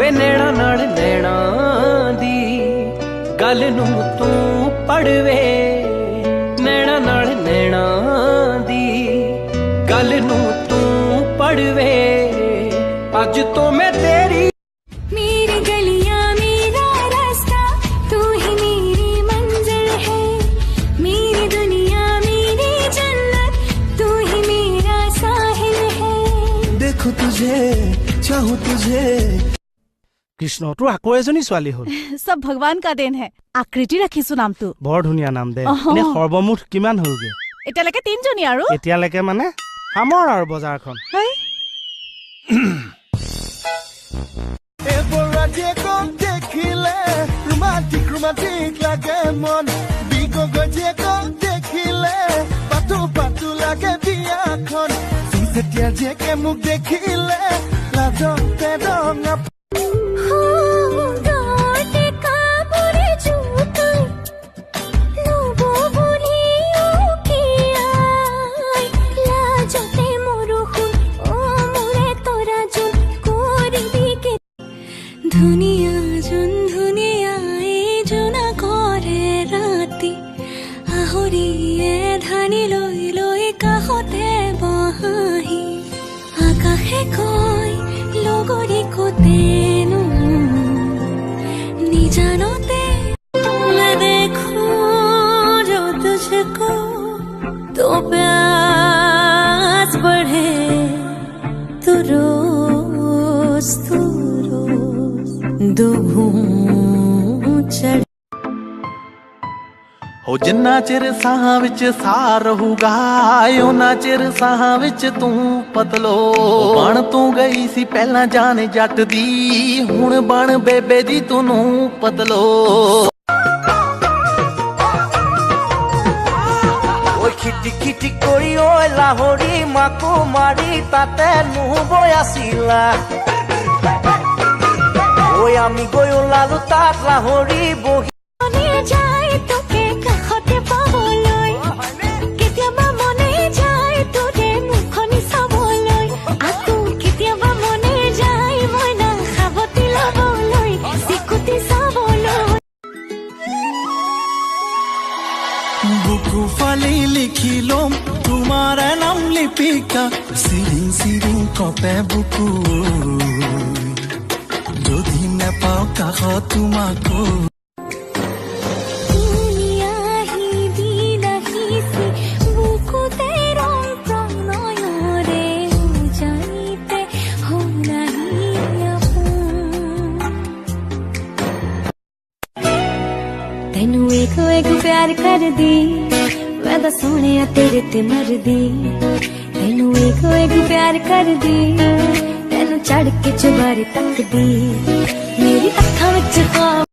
ਵੇ ਨੈਣਾ ਨਾਲ ਨੈਣਾ ਦੀ ਗੱਲ ਨੂੰ ਤੂੰ ਪੜਵੇ ਨੈਣਾ ਨਾਲ ਨੈਣਾ ਦੀ ਗੱਲ ਨੂੰ ਤੂੰ ਪੜਵੇ ਅੱਜ ਤੋਂ ਮੈਂ ਤੇਰੀ मेरी गलियां मेरा रास्ता तू ही मेरी मंजिल है मेरी दुनिया मेरी जन्नत तू ही मेरा साहिल है देखो तुझे चाहूं तुझे কৃষ্ণ তোৰ আকৌ এজনী ছোৱালী হ'ল सब भगवान का देन है आकृति ৰাখিছো নামটো বৰ ধুনীয়া নাম দে এনে সৰ্বমুঠ কিমান হ'লগে এতিয়ালৈকে তিনজনী আৰু এতিয়ালৈকে মানে সামৰ আৰু বজাৰখন দেখিলে ৰোমান্টিক লাগে মন দেখিলে পাতো লাগে বিয়াখন যেতিয়া জীয়েকে মোক দেখিলে লাজতে ৰঙা ধুনিয়া জোন ধুনিয়াই জোনা কৰে ৰাতি আহৰিয়ে ধানি লৈ লৈ কাষতে বহাহি আকাশে কয় লগৰী কোতেনো নিজানতে मैं देखूं जो तुझको तो प्यास बढ़े तू रोज दो घूंट चढ़ ਹੋ ਜਿੰਨਾ ਚਿਰ ਸਾਹ ਵਿੱਚ ਸਾਹ ਰਹੂਗਾ ਉਹਨਾਂ ਚਿਰ ਸਾਹ ਵਿੱਚ ਤੂੰ ਪਤਲੋ ਬਣ ਤੂੰ ਗਈ ਸੀ ਪਹਿਲਾਂ ਜਾਨ ਜੱਟ ਦੀ ਹੁਣ ਬਣ ਬੇਬੇ ਦੀ ਤੂੰ ਪਤਲੋ ਓਏ ਖਿੱਟੀ ਖਿੱਟੀ ਕੋਈ ਓਏ ਲਾਹੌਰੀ ਮਾਕੂ ਮਾਰੀ ਤਾਤੇ ਨੂੰ বয়াছিলা ਓਏ আমি গয়ো লালু তাত লাহৰি বহি যায় তোকে কাষতে পাবলৈ কেতিয়াবা মনে যায় তোৰে মুখনি চাবলৈ আকৌ কেতিয়াবা মনে যায় মইনা খাবতি ল'বলৈ চিকুটি চাবলৈ বুকু ফালি লিখি ল'ম তোমাৰ নাম লিপিকা চিৰি চিৰি কপে বুকু যদি নেপাওঁ কাষত তোমাকো ਤੈਨੂੰ ਵੇਖ ਵੇਖ ਪਿਆਰ ਕਰਦੀ ਮੈਂ ਤਾਂ ਸੋਹਣਿਆ ਤੇਰੇ ਤੇ ਮਰਦੀ ਤੈਨੂੰ ਵੇਖ ਵੇਖ ਪਿਆਰ ਕਰਦੀ ਤੈਨੂੰ ਚੜ ਕੇ ਚੁਬਾਰੇ ਤੱਕਦੀ ਮੇਰੀ ਅੱਖਾਂ ਵਿੱਚ ਖਾਬ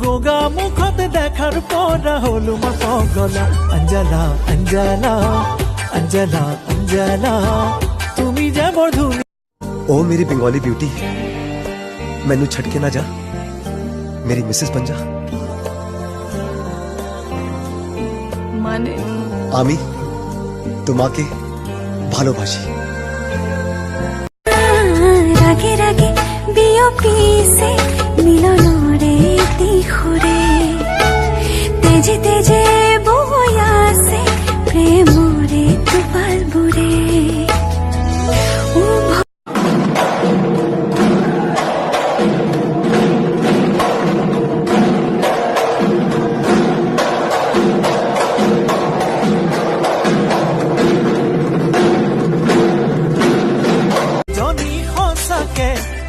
গোগা মুখত দেখার পৰা হলো মই পগলা অঞ্জলা অঞ্জলা অঞ্জলা অঞ্জলা তুমি যে বৰ ধুনীয়া ओ मेरी बंगाली ब्यूटी मैनू छड़ के ना जा मेरी मिसेस बन जा माने आमी तुम्हाके भालोबाशी रागे रागे বিয়পি সে মিলনৰে দিশৰে তেজে তেজে বৈ আছে প্ৰেমৰে টোপালবোৰে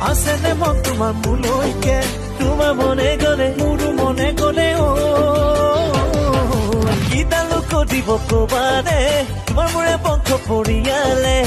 আছেনে মন তোমাৰ মোলৈকে তোমাৰ মনে গলে মোৰো মনে গলে কি তালুক দিব কবাৰে তোমাৰ মোৰে পংখ পৰিয়ালে